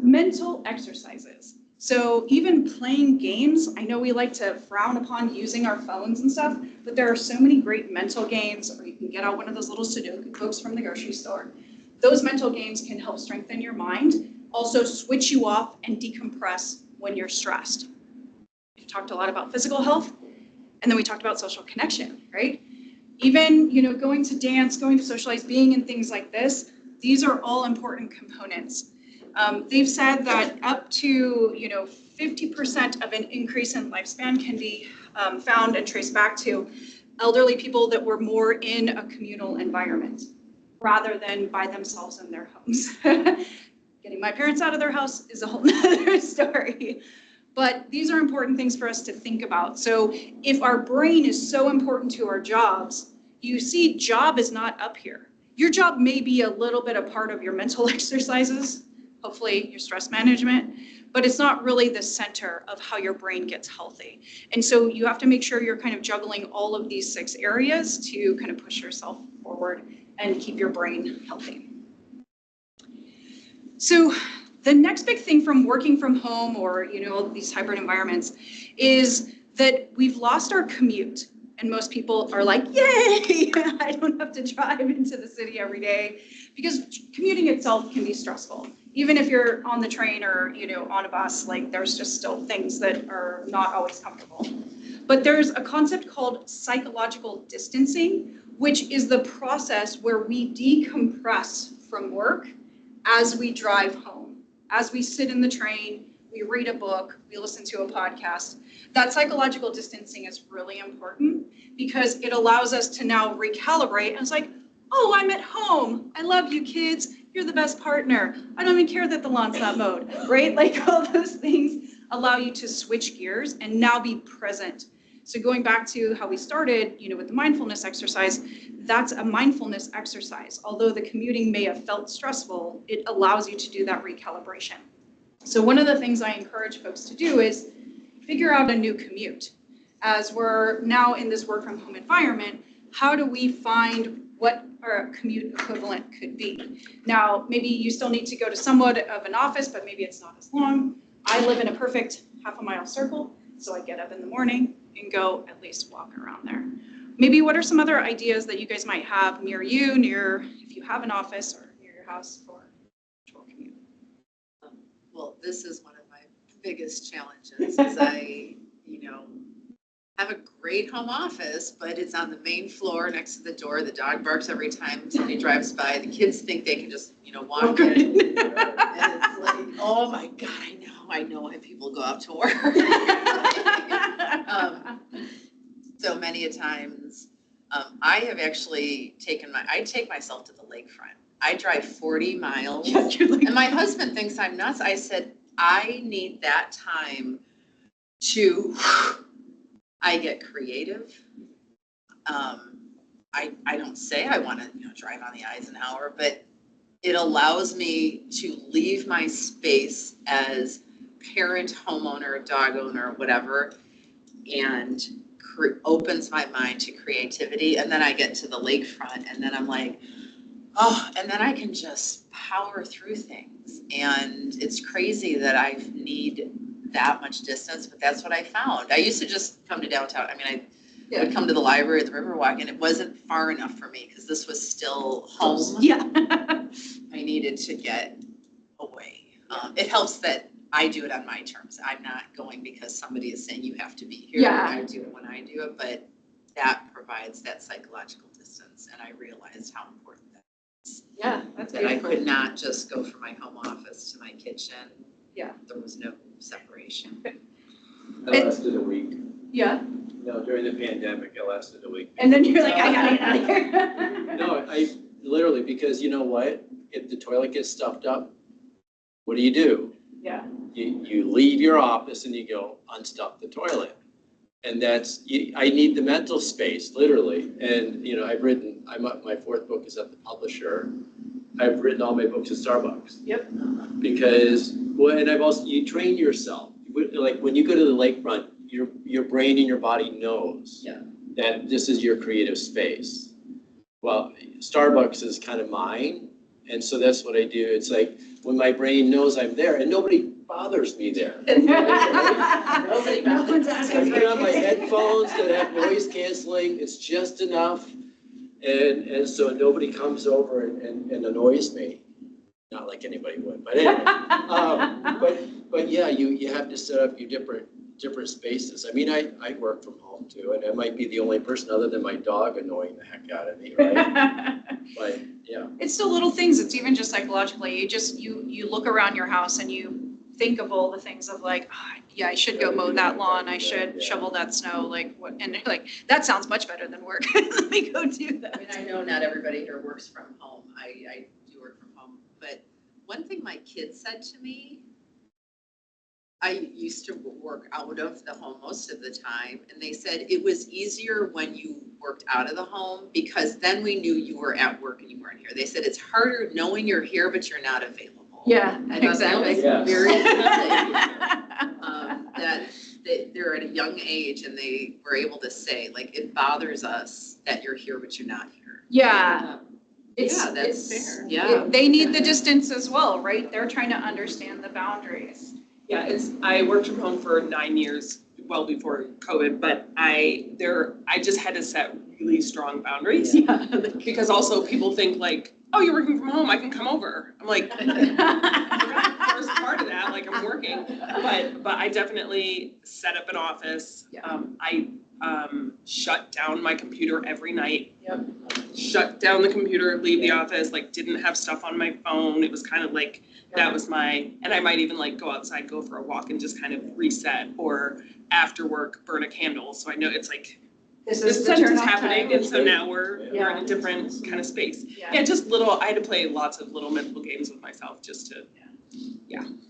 Mental exercises. So even playing games, I know we like to frown upon using our phones and stuff, but there are so many great mental games, or you can get out one of those little Sudoku books from the grocery store. Those mental games can help strengthen your mind, also switch you off and decompress when you're stressed. We've talked a lot about physical health, and then we talked about social connection, right? Even, going to dance, going to socialize, being in things like this, these are all important components. They've said that up to 50% of an increase in lifespan can be found and traced back to elderly people that were more in a communal environment rather than by themselves in their homes. Getting my parents out of their house is a whole nother story. But these are important things for us to think about. So if our brain is so important to our jobs, you see job is not up here. Your job may be a little bit a part of your mental exercises, hopefully your stress management, but it's not really the center of how your brain gets healthy. And so you have to make sure you're kind of juggling all of these 6 areas to kind of push yourself forward and keep your brain healthy. So the next big thing from working from home or these hybrid environments is that we've lost our commute. And most people are like, yay, I don't have to drive into the city every day, because commuting itself can be stressful. Even if you're on the train or on a bus, like there's just still things that are not always comfortable. But there's a concept called psychological distancing, which is the process where we decompress from work as we drive home. As we sit in the train, we read a book, we listen to a podcast. That psychological distancing is really important because it allows us to now recalibrate. And it's like, oh, I'm at home. I love you, kids. You're the best partner. I don't even care that the lawn's not mowed, right? Like all those things allow you to switch gears and now be present. So going back to how we started, with the mindfulness exercise, that's a mindfulness exercise. Although the commuting may have felt stressful, it allows you to do that recalibration. So one of the things I encourage folks to do is figure out a new commute. As we're now in this work from home environment, how do we find what our commute equivalent could be? Now, maybe you still need to go to somewhat of an office, but maybe it's not as long. I live in a perfect half-a-mile circle, so I get up in the morning and go at least walk around there. Maybe what are some other ideas that you guys might have near you, if you have an office or near your house for virtual commute? Well, this is one of my biggest challenges is I have a great home office, but it's on the main floor next to the door. The dog barks every time somebody drives by. The kids think they can just, walk in. And it's like, oh my God, I know why people go out to work. So many a times, I have actually I take myself to the lakefront. I drive 40 miles. Yeah, you're like, And my husband thinks I'm nuts. I said, I need that time I get creative. I don't say I want to, drive on the Eisenhower, but it allows me to leave my space as parent, homeowner, dog owner, whatever, and opens my mind to creativity. And then I get to the lakefront and then I'm like, oh, and then I can just power through things. And it's crazy that I need that much distance, but that's what I found. I used to just come to downtown. I mean, I would come to the library at the Riverwalk, and it wasn't far enough for me because this was still home. yeah. I needed to get away. It helps that I do it on my terms. I'm not going because somebody is saying you have to be here. Yeah. I do it when I do it, but that provides that psychological distance, and I realized how important that is. Yeah, that's That I beautiful. could not just go from my home office to my kitchen. Yeah. There was no separation. It lasted a week. Yeah, During the pandemic, it lasted a week. and then you're like, I gotta get out of here. No, I literally, because you know what? If the toilet gets stuffed up, what do? Yeah. You leave your office and you go unstuff the toilet. And I need the mental space, literally. And, I've written, my fourth book is at the publisher. I've written all my books at Starbucks. Yep. Because, and you train yourself. Like when you go to the lakefront, your brain and your body knows that this is your creative space. Well, Starbucks is kind of mine. And so that's what I do. It's like when my brain knows I'm there and nobody bothers me there. No one's I asking put on my headphones that have noise canceling. It's just enough. And so nobody comes over and annoys me. Not like anybody would, but anyway. But yeah, you have to set up your different spaces. I mean, I work from home too, and I might be the only person other than my dog annoying the heck out of me, right? But yeah. It's the little things. It's even just psychologically. You look around your house and you think of all the things of like, yeah, I should go mow that lawn. I should shovel that snow. Like what? And they're like, that sounds much better than work. Let me go do that. I mean, I know not everybody here works from home. I do work from home. But one thing my kids said to me, I used to work out of the home most of the time, and they said it was easier when you worked out of the home because then we knew you were at work and you weren't here. They said it's harder knowing you're here, but you're not available. Yeah, I thought that was Yes. very interesting. That they're at a young age and they were able to say, like, it bothers us that you're here, but you're not here. Yeah. Yeah, that's fair. Yeah. They need the distance as well, right? They're trying to understand the boundaries. Yeah, I worked from home for 9 years, well before COVID, but I just had to set really strong boundaries. Yeah. Because also people think like, oh, you're working from home, I can come over. I'm like, first part of that, like I'm working, but I definitely set up an office. Yeah. I shut down my computer every night. Yep. Shut down the computer, leave the office, like didn't have stuff on my phone. It was kind of like, that was and I might even like go outside, go for a walk and just kind of reset, or after work, burn a candle. So I know it's like, this sense is happening, and so now we're in a different kind of space. Yeah, just I had to play lots of little mental games with myself just to,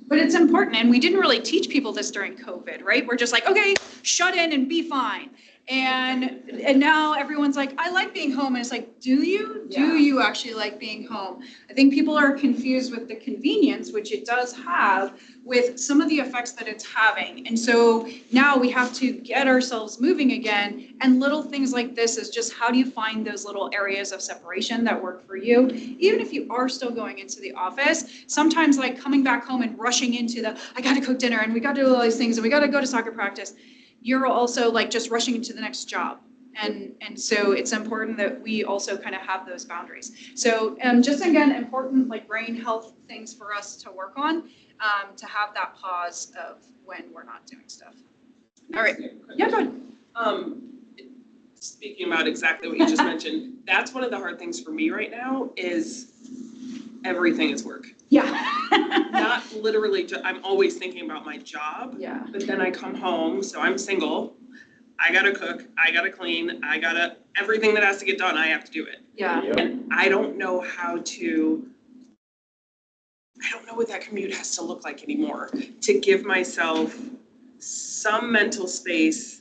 But it's important, and we didn't really teach people this during COVID, right? We're just like, okay, shut in and be fine. And now everyone's like, I like being home. And it's like, do you? Yeah. Do you actually like being home? I think people are confused with the convenience, which it does have, with some of the effects that it's having. And so now we have to get ourselves moving again. And little things like this is just, how do you find those little areas of separation that work for you? Even if you are still going into the office, sometimes like coming back home and rushing into I got to cook dinner and we got to do all these things and we got to go to soccer practice. You're also like just rushing into the next job. And so it's important that we also kind of have those boundaries. So just again, important like brain health things for us to work on, to have that pause of when we're not doing stuff. All right. Yeah, go ahead. Speaking about exactly what you just mentioned, that's one of the hard things for me right now is everything is work. Yeah. Not literally, I'm always thinking about my job, Yeah. but then I come home, so I'm single. I gotta cook, I gotta clean, everything that has to get done, I have to do it. Yeah. Yep. And I don't know what that commute has to look like anymore to give myself some mental space,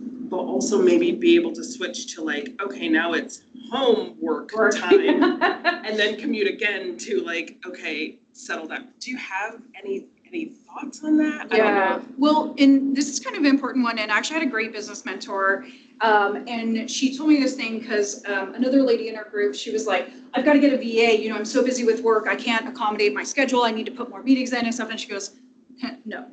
but also maybe be able to switch to like, okay, now it's homework time, and then commute again to like, okay, settle down. Do you have any thoughts on that? I don't Yeah, know. well, and this is kind of an important one, and actually I had a great business mentor, and she told me this thing because another lady in our group, she was like, I've got to get a VA, I'm so busy with work, I can't accommodate my schedule, I need to put more meetings in and stuff, and she goes, no,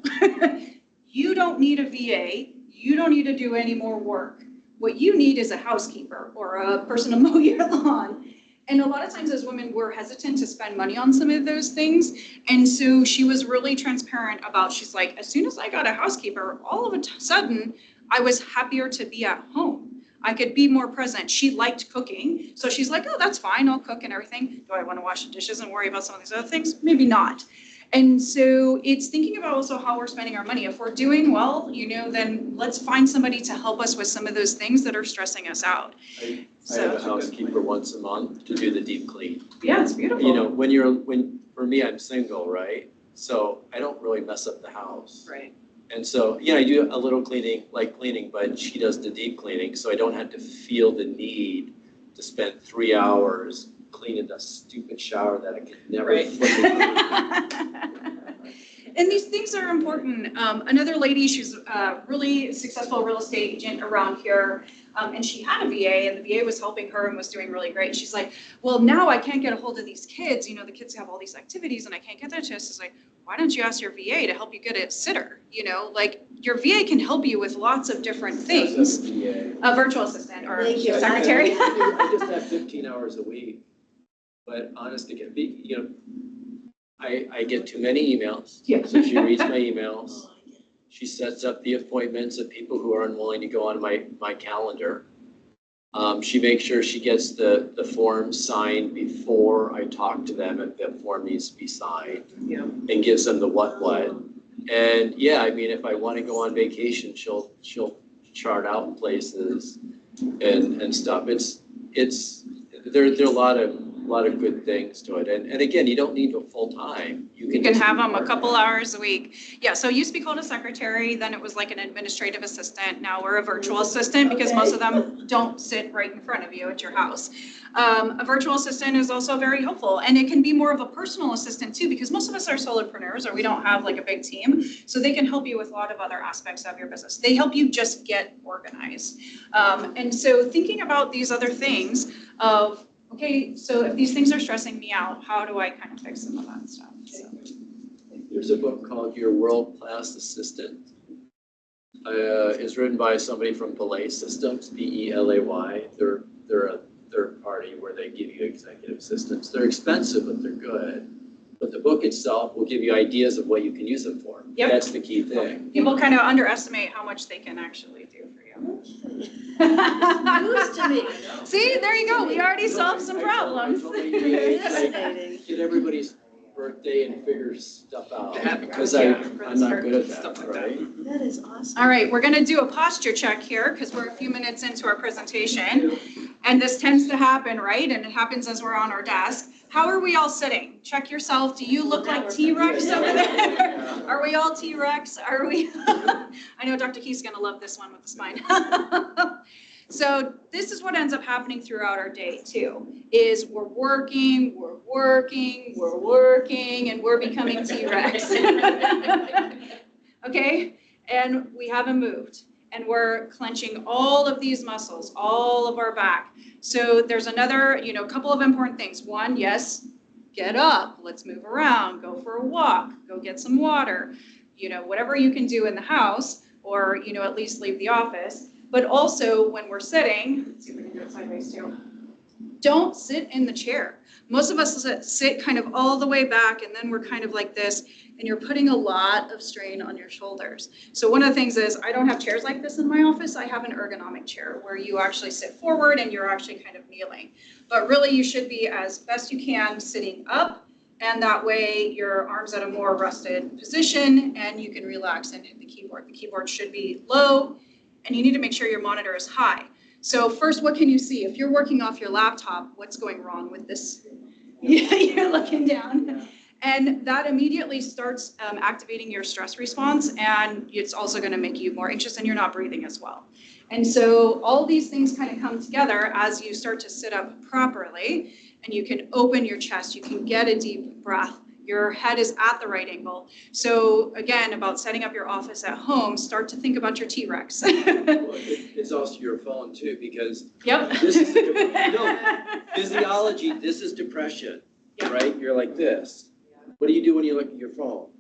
you don't need a VA, you don't need to do any more work. What you need is a housekeeper or a person to mow your lawn. And a lot of times as women, we're hesitant to spend money on some of those things. And so she was really transparent about, she's like, as soon as I got a housekeeper, all of a sudden, I was happier to be at home. I could be more present. She liked cooking. So she's like, oh, that's fine, I'll cook and everything. Do I want to wash the dishes and worry about some of these other things? Maybe not. And so it's thinking about also how we're spending our money. If we're doing well, then let's find somebody to help us with some of those things that are stressing us out. I have a housekeeper once a month to do the deep clean. Yeah, it's beautiful. For me, I'm single, right? So I don't really mess up the house. Right. And so, I do a little cleaning, but she does the deep cleaning, so I don't have to feel the need to spend 3 hours cleaning the stupid shower that I could never. Right. And these things are important. Another lady, she's a really successful real estate agent around here, and she had a VA, and the VA was helping her and was doing really great. She's like, well, now I can't get a hold of these kids. The kids have all these activities, and I can't get their to us. It's like, why don't you ask your VA to help you get a sitter? Your VA can help you with lots of different things. A virtual assistant or Thank you. secretary. I just have 15 hours a week, but honest to get, I get too many emails. Yeah. So she reads my emails. She sets up the appointments of people who are unwilling to go on my calendar. She makes sure she gets the form signed before I talk to them if the form needs to be signed. Yeah. And gives them the what. And if I want to go on vacation, she'll chart out places and stuff. There are a lot of good things to it. And again, you don't need a full time. You You can just have do them a part-time. couple hours a week. Yeah, so it used to be called a secretary, then it was like an administrative assistant. Now we're a virtual assistant because most of them don't sit right in front of you at your house. A virtual assistant is also very helpful, and it can be more of a personal assistant too, because most of us are solopreneurs or we don't have like a big team. So they can help you with a lot of other aspects of your business. They help you just get organized. And so thinking about these other things of, okay, so if these things are stressing me out, how do I kind of fix some of that stuff? So. There's a book called Your World Class Assistant. It's written by somebody from Belay Systems, BELAY. They're a third party where they give you executive assistants. They're expensive, but they're good. But the book itself will give you ideas of what you can use them for. Yep. That's the key thing. People kind of underestimate how much they can actually do for you. News to me. See, there you go. We already solved some problems. I told my VA, like, get everybody's birthday and figure stuff out, because I'm not good at Stuff that, like that. right? That is awesome. All right, we're going to do a posture check here because we're a few minutes into our presentation. And this tends to happen, right? And it happens as we're on our desk. How are we all sitting? Check yourself. Do you look like T-Rex over there? Are we all T-Rex? Are we? I know Dr. Keith's going to love this one with the spine. So this is what ends up happening throughout our day too, is we're working, and we're becoming T-Rex. Okay? And we haven't moved. And we're clenching all of these muscles, all of our back. So there's another, couple of important things. One, yes, get up, let's move around, go for a walk, go get some water, whatever you can do in the house, or, at least leave the office. But also when we're sitting, let's see if we can do it sideways too. Don't sit in the chair. Most of us sit kind of all the way back, and then we're kind of like this, and you're putting a lot of strain on your shoulders. So one of the things is, I don't have chairs like this in my office. I have an ergonomic chair where you actually sit forward and you're actually kind of kneeling. But really, you should be, as best you can, sitting up, and that way your arms at a more rested position, and you can relax and hit the keyboard. The keyboard should be low, and you need to make sure your monitor is high. So first, what can you see? If you're working off your laptop, what's going wrong with this? Yeah, you're looking down. And that immediately starts activating your stress response, and it's also going to make you more anxious, and you're not breathing as well. And so all these things kind of come together as you start to sit up properly, and you can open your chest, you can get a deep breath. Your head is at the right angle. So again, about setting up your office at home, start to think about your T-Rex. Well, it's also your phone too, because Yep. this is, physiology, this is depression, Yep. right? You're like this. What do you do when you look at your phone?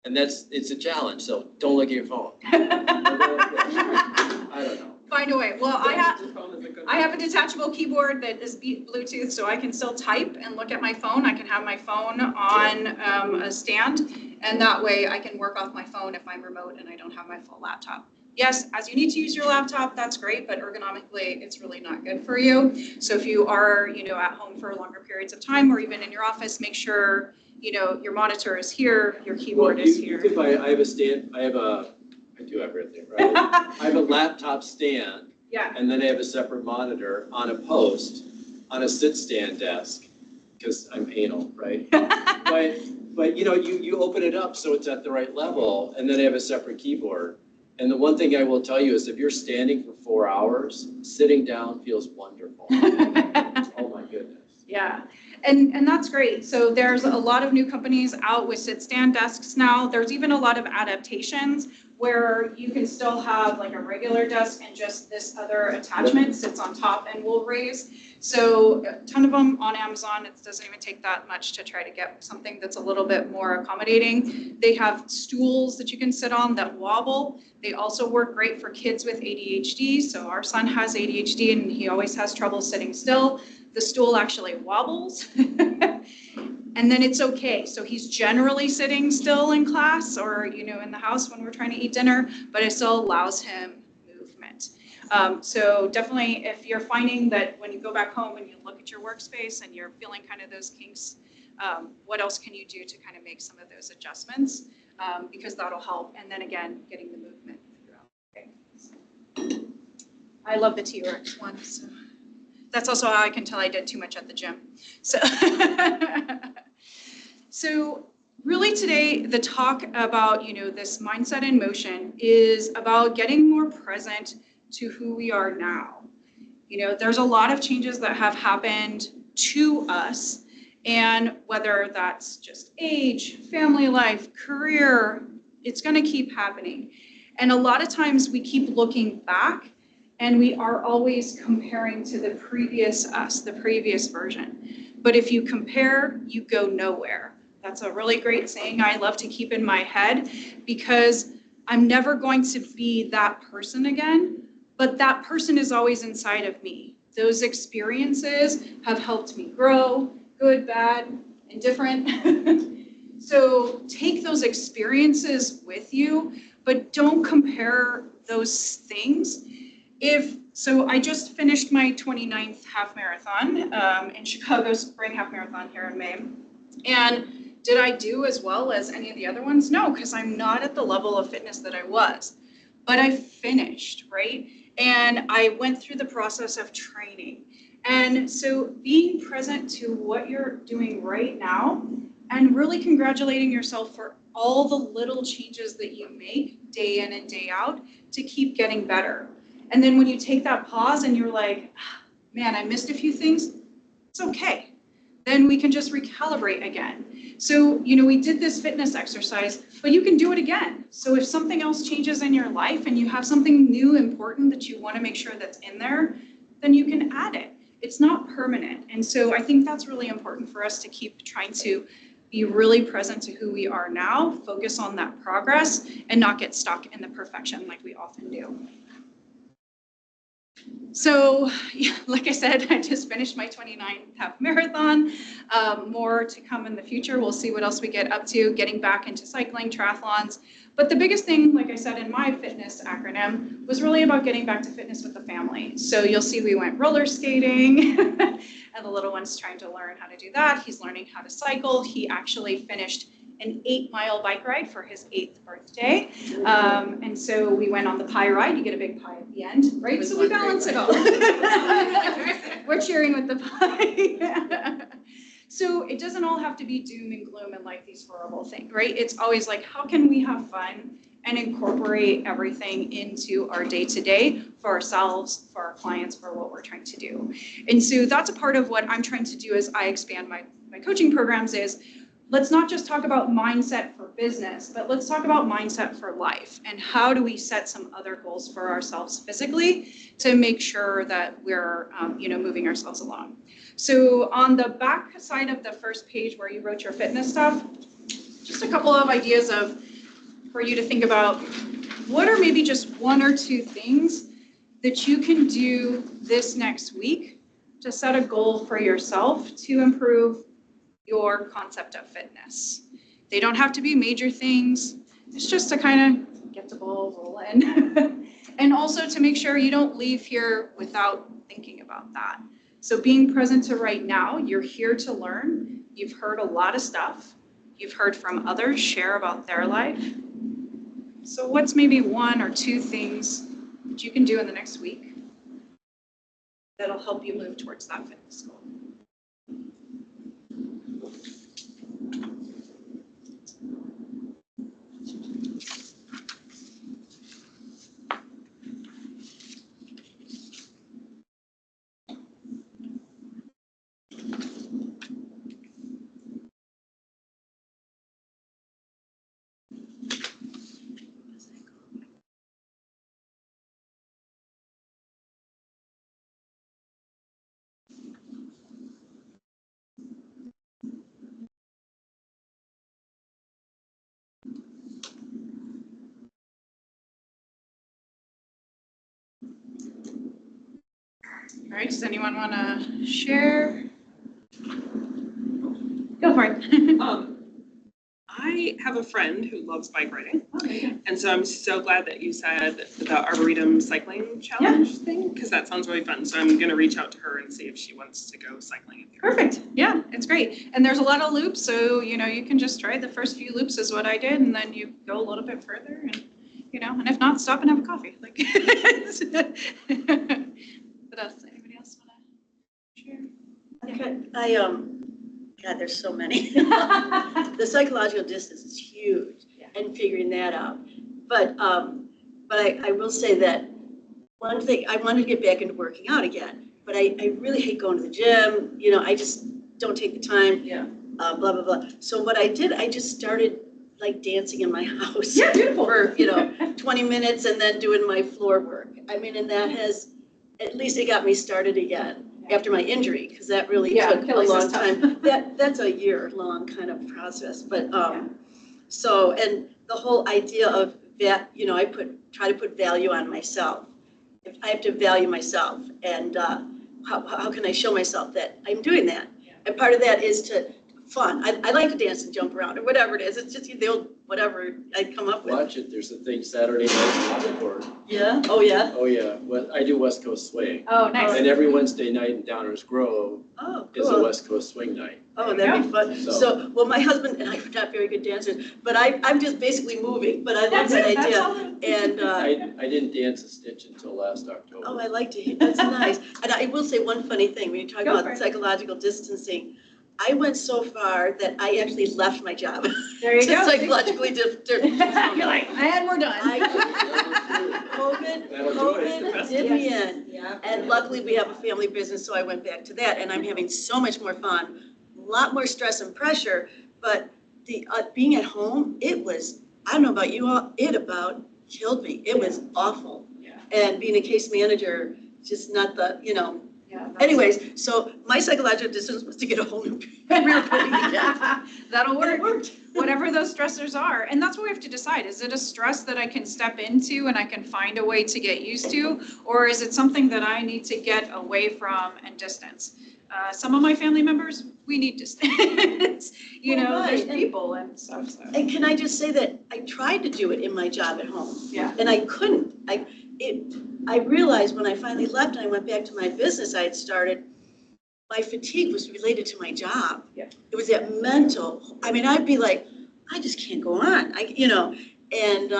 And it's a challenge, so don't look at your phone. I don't know. Find a way. Well, I I have a detachable keyboard that is Bluetooth, so I can still type and look at my phone. I can have my phone on a stand, and that way I can work off my phone if I'm remote and I don't have my full laptop. Yes, as you need to use your laptop, that's great, but ergonomically, it's really not good for you. So if you are, at home for longer periods of time, or even in your office, make sure, your monitor is here, your keyboard is here. I do have everything, right? I have a laptop stand, Yeah. and then I have a separate monitor on a post, on a sit-stand desk, because I'm anal, right? But you open it up so it's at the right level, and then I have a separate keyboard. And the one thing I will tell you is if you're standing for 4 hours, sitting down feels wonderful. Oh my goodness. Yeah, and that's great. So there's a lot of new companies out with sit-stand desks now. There's even a lot of adaptations where you can still have like a regular desk and just this other attachment sits on top and will raise. So a ton of them on Amazon. It doesn't even take that much to try to get something that's a little bit more accommodating. They have stools that you can sit on that wobble. They also work great for kids with ADHD. So our son has ADHD and he always has trouble sitting still. The stool actually wobbles. And then it's okay. So he's generally sitting still in class or, in the house when we're trying to eat dinner, but it still allows him movement. So definitely if you're finding that when you go back home and you look at your workspace and you're feeling kind of those kinks, what else can you do to kind of make some of those adjustments? Because that'll help. And then again, getting the movement throughout. Okay. I love the T-Rex one. So. That's also how I can tell I did too much at the gym. So really today, the talk about, this mindset in motion is about getting more present to who we are now. There's a lot of changes that have happened to us, and whether that's just age, family life, career, it's going to keep happening. And a lot of times we keep looking back and we are always comparing to the previous us, the previous version. But if you compare, you go nowhere. That's a really great saying I love to keep in my head because I'm never going to be that person again, but that person is always inside of me. Those experiences have helped me grow, good, bad, indifferent. So take those experiences with you, but don't compare those things. So I just finished my 29th half marathon in Chicago Spring Half Marathon here in May. And did I do as well as any of the other ones? No, because I'm not at the level of fitness that I was. But I finished, right? And I went through the process of training. And so being present to what you're doing right now and really congratulating yourself for all the little changes that you make day in and day out to keep getting better. And then when you take that pause and you're like, man, I missed a few things, it's okay. Then we can just recalibrate again. So, we did this fitness exercise, but you can do it again. So if something else changes in your life and you have something new, important that you want to make sure that's in there, then you can add it. It's not permanent. And so I think that's really important for us to keep trying to be really present to who we are now, focus on that progress, and not get stuck in the perfection like we often do. So, yeah, like I said, I just finished my 29th half marathon. More to come in the future. We'll see what else we get up to, getting back into cycling, triathlons. But the biggest thing, like I said, in my fitness acronym was really about getting back to fitness with the family. So you'll see we went roller skating and the little one's trying to learn how to do that. He's learning how to cycle. He actually finished an 8-mile bike ride for his 8th birthday. And so we went on the pie ride. You get a big pie at the end, right? So we balance it all. We're cheering with the pie. So it doesn't all have to be doom and gloom and like these horrible things, right? It's always like, how can we have fun and incorporate everything into our day-to-day for ourselves, for our clients, for what we're trying to do. And so that's a part of what I'm trying to do as I expand my coaching programs is, let's not just talk about mindset for business, but let's talk about mindset for life and how do we set some other goals for ourselves physically to make sure that we're moving ourselves along. So on the back side of the first page where you wrote your fitness stuff, just a couple of ideas for you to think about what are maybe just 1 or 2 things that you can do this next week to set a goal for yourself to improve your concept of fitness. They don't have to be major things. It's just to kind of get the ball rolling. And also to make sure you don't leave here without thinking about that. So being present to right now, you're here to learn. You've heard a lot of stuff. You've heard from others share about their life. So what's maybe 1 or 2 things that you can do in the next week that'll help you move towards that fitness goal? All right, does anyone want to share? Go for it. I have a friend who loves bike riding. Okay. And so I'm so glad that you said the Arboretum cycling challenge thing, because that sounds really fun. So I'm going to reach out to her and see if she wants to go cycling. Perfect. Yeah, it's great. And there's a lot of loops, so you can just try the first few loops is what I did, and then you go a little bit further, and and if not, stop and have a coffee. What else? Anybody else want to share? Okay, God, there's so many. The psychological distance is huge, and figuring that out. But I will say that one thing, I want to get back into working out again, but I really hate going to the gym. I just don't take the time. Yeah. Blah, blah, blah. So what I did, I just started like dancing in my house. Yeah, beautiful. For, 20 minutes and then doing my floor work. And that has, at least it got me started again. After my injury, because that really took a long time. That's a year-long kind of process. But so, and the whole idea of that, I try to put value on myself. If I have to value myself, and how can I show myself that I'm doing that? And part of that is fun. I like to dance and jump around or whatever it is. It's just the old whatever I come up with. Watch it, there's a thing Saturday night in Concord. Yeah? Oh, yeah? Oh, yeah, I do West Coast Swing. Oh, nice. And every Wednesday night in Downers Grove Oh, is a cool. West Coast Swing night. Oh, that'd be fun. So- So, well, my husband and I are not very good dancers, but I'm just basically moving, but I love that idea. And, I didn't dance a stitch until last October. oh, I like to hear, that's nice. And I will say one funny thing, when you talk Go for about it. psychological distancing, I went so far that I actually left my job. There you To go. psychologically You're like, and we're done. COVID did me in. Yeah. And luckily, we have a family business, so I went back to that, and I'm having so much more fun, a lot more stress and pressure, but the being at home, it was, I don't know about you all, it about killed me. It was awful. Yeah. And being a case manager, just not the, Yeah. anyways, so my psychological distance was to get a whole new rear putty again. That'll And it work. worked. What whatever those stressors are. And that's what we have to decide. Is it a stress that I can step into and I can find a way to get used to? Or is it something that I need to get away from and distance? Some of my family members, we need distance. You Well, know, right, there's and- people and stuff. So. And can I just say that I tried to do it in my job at home. Yeah. And I couldn't. I realized when I finally left and I went back to my business I had started, my fatigue was related to my job. Yeah. It was that mental, I mean, I'd be like, I just can't go on. And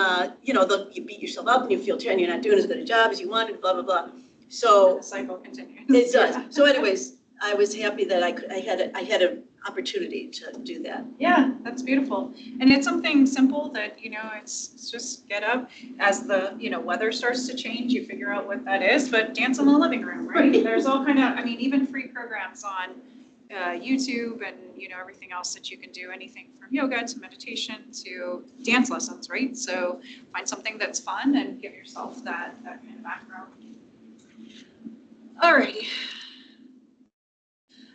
you beat yourself up and you feel terrible, you're not doing as good a job as you wanted, blah, blah, blah. So The cycle continues. it does. So anyways, I was happy that I had an opportunity to do that. Yeah, that's beautiful. And it's something simple that, it's just get up as the, weather starts to change, you figure out what that is, but dance in the living room, right? Right. There's all kind of, even free programs on YouTube and, everything else that you can do, anything from yoga to meditation to dance lessons, right? So find something that's fun and give yourself that kind of background. Alrighty.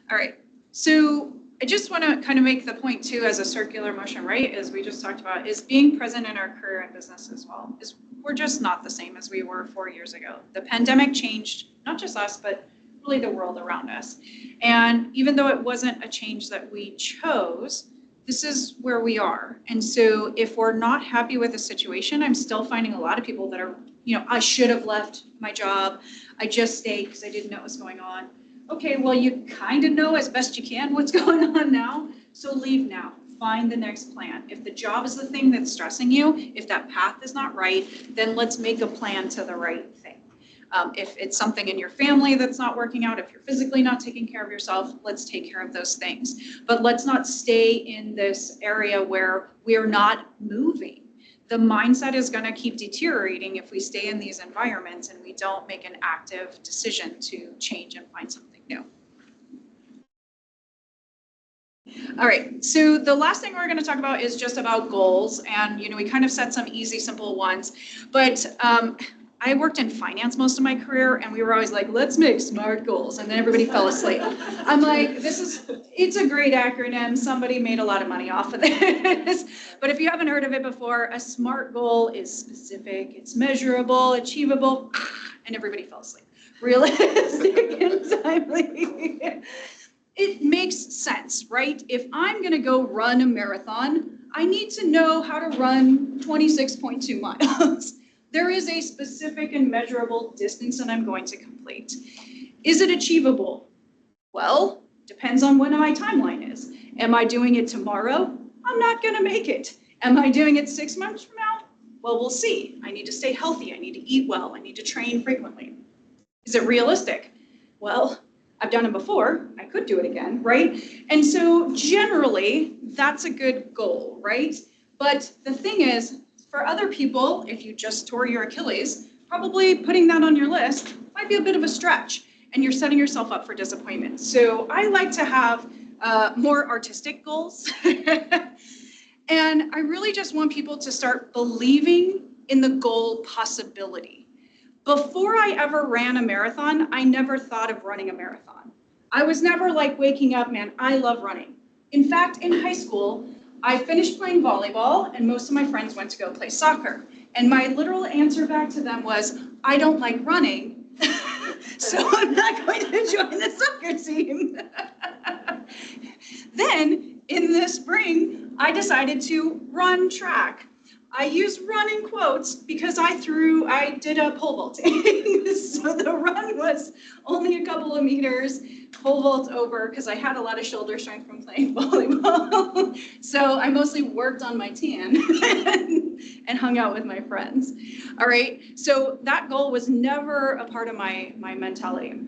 All right, so I just want to kind of make the point too, as a circular motion, right, as we just talked about, is being present in our career and business as well. We're just not the same as we were 4 years ago. The pandemic changed not just us, but really the world around us. And even though it wasn't a change that we chose, this is where we are. And so if we're not happy with the situation, I'm still finding a lot of people that are, I should have left my job. I just stayed because I didn't know what was going on. Okay, well, you kind of know as best you can what's going on now, so leave now. Find the next plan. If the job is the thing that's stressing you, if that path is not right, then let's make a plan to the right thing. If it's something in your family that's not working out, if you're physically not taking care of yourself, let's take care of those things. But let's not stay in this area where we're not moving. The mindset is going to keep deteriorating if we stay in these environments and we don't make an active decision to change and find something new. All right, so the last thing we're going to talk about is just about goals. And, we kind of set some easy, simple ones. But I worked in finance most of my career, and we were always like, let's make SMART goals. And then everybody fell asleep. I'm like, it's a great acronym. Somebody made a lot of money off of this. But if you haven't heard of it before, a SMART goal is specific, it's measurable, achievable, and everybody fell asleep. Realistic and timely. It makes sense, right? If I'm gonna go run a marathon, I need to know how to run 26.2 miles. There is a specific and measurable distance that I'm going to complete. Is it achievable? Well, depends on when my timeline is. Am I doing it tomorrow? I'm not gonna make it. Am I doing it 6 months from now? Well, we'll see. I need to stay healthy. I need to eat well. I need to train frequently. Is it realistic? Well, I've done it before. I could do it again, right? And so generally, that's a good goal, right? But the thing is, for other people, if you just tore your Achilles, probably putting that on your list might be a bit of a stretch, and you're setting yourself up for disappointment. So I like to have more artistic goals. And I really just want people to start believing in the goal possibility. Before I ever ran a marathon, I never thought of running a marathon. I was never like waking up, man, I love running. In fact, in high school, I finished playing volleyball and most of my friends went to go play soccer. And my literal answer back to them was, I don't like running, so I'm not going to join the soccer team. Then in the spring, I decided to run track. I use run in quotes because I did a pole vaulting. So the run was only a couple of meters, pole vault over, because I had a lot of shoulder strength from playing volleyball. So I mostly worked on my tan and hung out with my friends. All right, so that goal was never a part of my mentality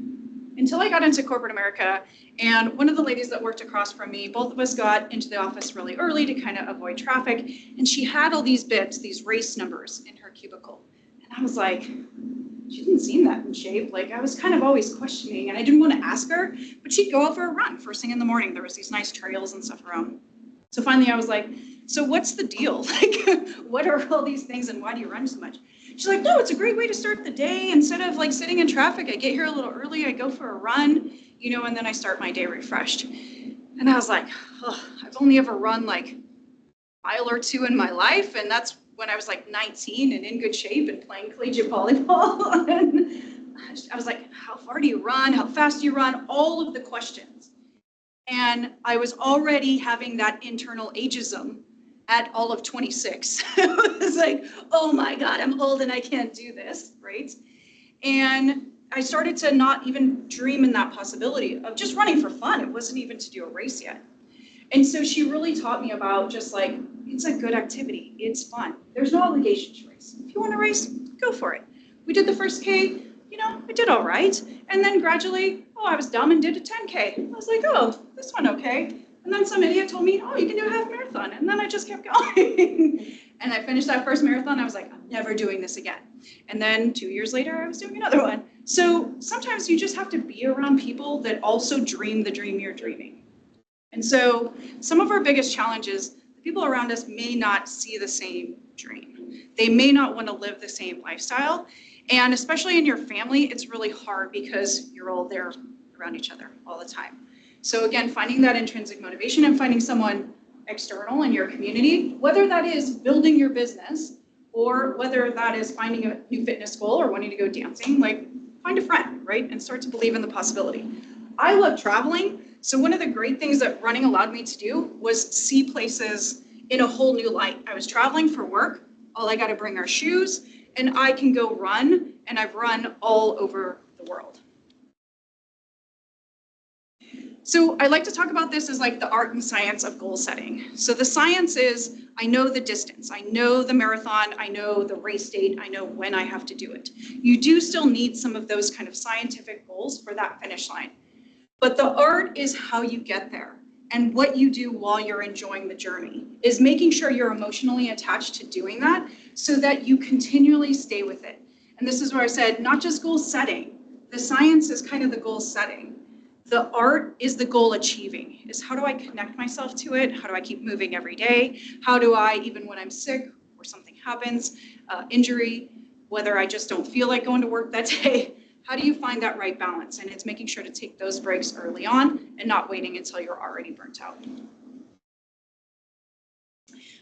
until I got into corporate America. And one of the ladies that worked across from me, both of us got into the office really early to kind of avoid traffic. And she had all these bits, these race numbers in her cubicle. And I was like, she didn't seem that in shape. Like, I was kind of always questioning, and I didn't want to ask her, but she'd go out for a run first thing in the morning. There was these nice trails and stuff around. So finally I was like, so what's the deal? Like, what are all these things and why do you run so much? She's like, no, it's a great way to start the day. Instead of like sitting in traffic, I get here a little early, I go for a run, and then I start my day refreshed. And I was like, oh, I've only ever run like mile or two in my life, and that's when I was like 19 and in good shape and playing collegiate volleyball. And I was like, how far do you run? How fast do you run? All of the questions. And I was already having that internal ageism at all of 26. It was like, oh my God, I'm old and I can't do this, right? And I started to not even dream in that possibility of just running for fun. It wasn't even to do a race yet. And so she really taught me about just like, it's a good activity. It's fun. There's no obligation to race. If you want to race, go for it. We did the first K, you know, I did all right. And then gradually, I was dumb and did a 10K. I was like, oh, this one okay. And then some idiot told me, oh, you can do a half marathon. And then I just kept going. And I finished that first marathon. I was like, I'm never doing this again. And then 2 years later, I was doing another one. So sometimes you just have to be around people that also dream the dream you're dreaming. And so some of our biggest challenges, the people around us may not see the same dream. They may not want to live the same lifestyle. And especially in your family, it's really hard because you're all there around each other all the time. So again, finding that intrinsic motivation and finding someone external in your community, whether that is building your business or whether that is finding a new fitness goal or wanting to go dancing, like find a friend, right? And start to believe in the possibility. I love traveling. So one of the great things that running allowed me to do was see places in a whole new light. I was traveling for work. All I got to bring are shoes and I can go run, and I've run all over the world. So I like to talk about this as like the art and science of goal setting. So the science is, I know the distance, I know the marathon, I know the race date, I know when I have to do it. You do still need some of those kind of scientific goals for that finish line. But the art is how you get there and what you do while you're enjoying the journey is making sure you're emotionally attached to doing that so that you continually stay with it. And this is where I said, not just goal setting. The science is kind of the goal setting. The art is the goal achieving, is how do I connect myself to it? How do I keep moving every day? How do I, even when I'm sick or something happens, injury, whether I just don't feel like going to work that day, how do you find that right balance? And it's making sure to take those breaks early on and not waiting until you're already burnt out.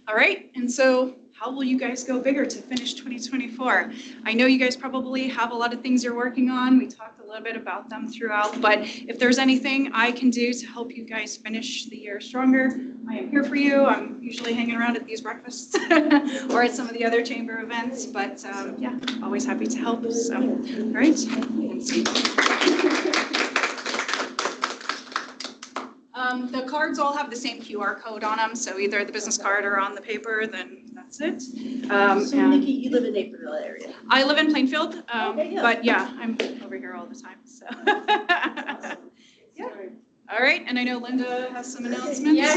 All right, and so how will you guys go bigger to finish 2024? I know you guys probably have a lot of things you're working on. We talked a little bit about them throughout, but if there's anything I can do to help you guys finish the year stronger, I am here for you. I'm usually hanging around at these breakfasts or at some of the other chamber events, but yeah, always happy to help. So, all right, and see. The cards all have the same QR code on them, so either the business card or on the paper, then that's it. So Nikki, you live in Naperville area. I live in Plainfield, Okay, yeah. but yeah, I'm over here all the time, so. Yeah. All right, and I know Linda has some announcements.